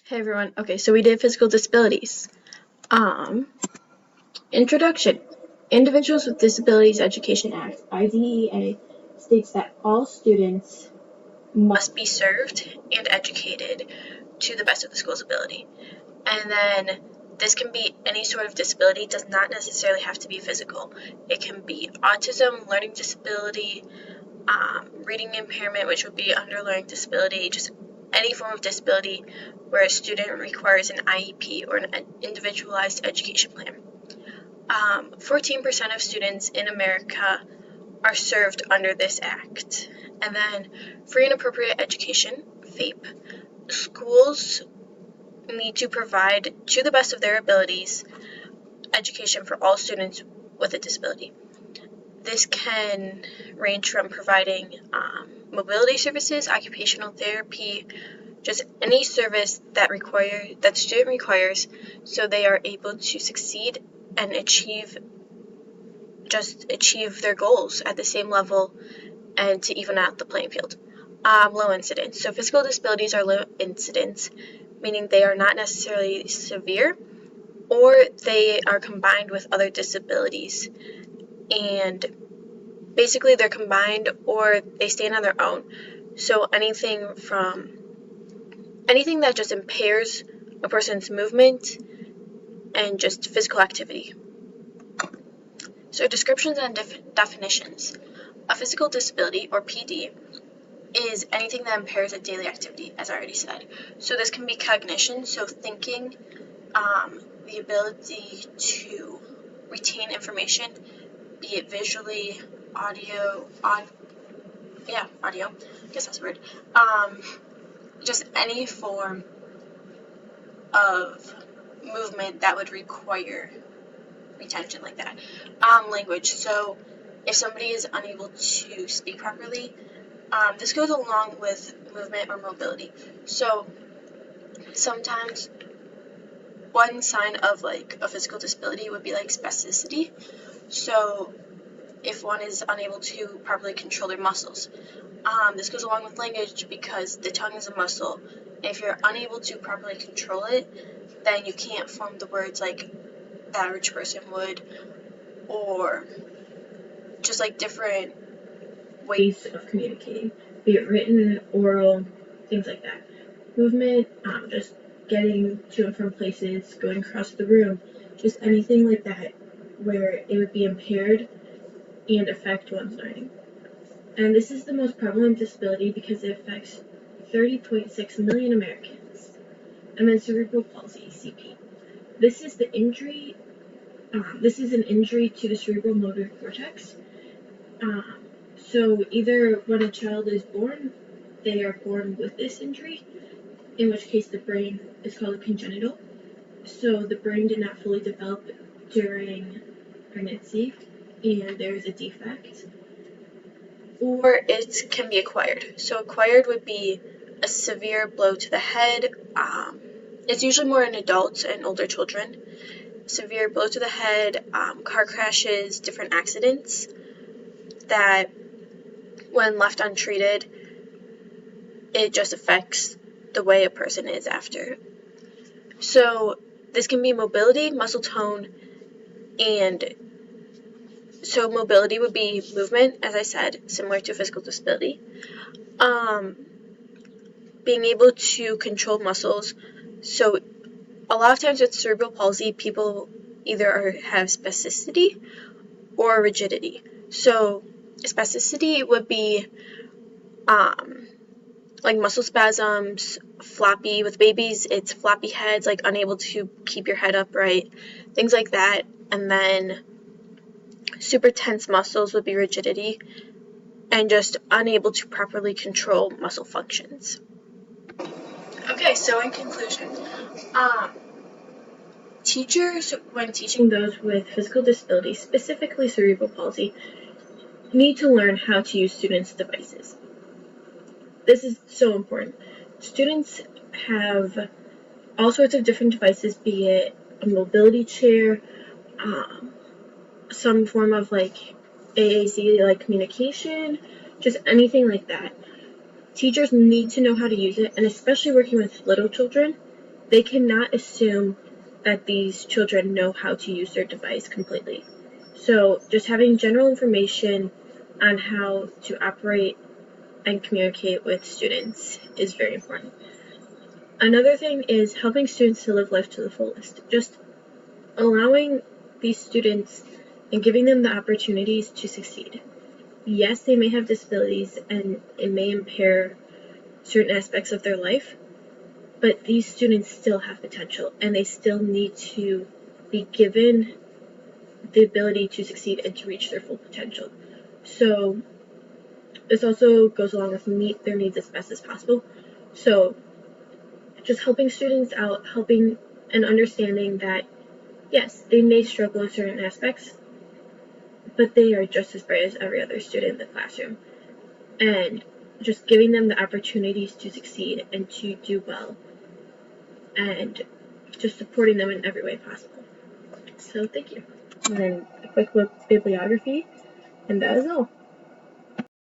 Hey everyone. Okay, so we did physical disabilities. Um, Introduction. Individuals with Disabilities Education Act, IDEA, states that all students must be served and educated to the best of the school's ability. And then this can be any sort of disability, does not necessarily have to be physical. It can be autism, learning disability, reading impairment, which would be under learning disability, just any form of disability where a student requires an IEP or an individualized education plan. 14% of students in America are served under this act. And then free and appropriate education, FAPE. Schools need to provide, to the best of their abilities, education for all students with a disability. This can range from providing mobility services, occupational therapy, just any service that the student requires so they are able to succeed and achieve their goals at the same level and to even out the playing field. Low incidence. So physical disabilities are low incidence, meaning they are not necessarily severe or they are combined with other disabilities. And basically they're combined or they stand on their own. So anything that just impairs a person's movement and just physical activity. So descriptions and definitions. A physical disability, or PD, is anything that impairs a daily activity, as I already said. So this can be cognition, so thinking, the ability to retain information, be it visually, audio, audio, I guess that's a word. Just any form of movement that would require retention like that. Language. So if somebody is unable to speak properly, this goes along with movement or mobility. So sometimes one sign of like a physical disability would be like spasticity. So if one is unable to properly control their muscles. This goes along with language because the tongue is a muscle. And if you're unable to properly control it, then you can't form the words like the average person would, or just like different ways of communicating, be it written, oral, things like that. Movement, just getting to and from places, going across the room, just anything like that where it would be impaired and affect one's learning. And this is the most prevalent disability because it affects 30.6 million Americans. And then cerebral palsy, CP. This is an injury to the cerebral motor cortex. So either when a child is born, they are born with this injury, in which case the brain is called congenital. So the brain did not fully develop during pregnancy, and there is a defect. Or it can be acquired. So acquired would be a severe blow to the head. It's usually more in adults and older children. Severe blow to the head, car crashes, different accidents that when left untreated, it just affects the way a person is after. So this can be mobility, muscle tone, and so mobility would be movement, as I said, similar to physical disability. Being able to control muscles. So a lot of times with cerebral palsy, people either have spasticity or rigidity. So spasticity would be like muscle spasms, floppy. With babies, it's floppy heads, like unable to keep your head upright, things like that. And then super tense muscles would be rigidity, and just unable to properly control muscle functions. Okay, so in conclusion, teachers, when teaching those with physical disabilities, specifically cerebral palsy, need to learn how to use students' devices. This is so important. Students have all sorts of different devices, be it a mobility chair, some form of like AAC, like communication, just anything like that. Teachers need to know how to use it, and especially working with little children, they cannot assume that these children know how to use their device completely. So just having general information on how to operate and communicate with students is very important. Another thing is helping students to live life to the fullest. Just allowing these students and giving them the opportunities to succeed. Yes, they may have disabilities and it may impair certain aspects of their life, but these students still have potential and they still need to be given the ability to succeed and to reach their full potential. So this also goes along with meet their needs as best as possible. So just helping students out, helping and understanding that yes, they may struggle with certain aspects, but they are just as bright as every other student in the classroom. And just giving them the opportunities to succeed and to do well, and just supporting them in every way possible. So thank you. And then a quick bibliography, and that is all.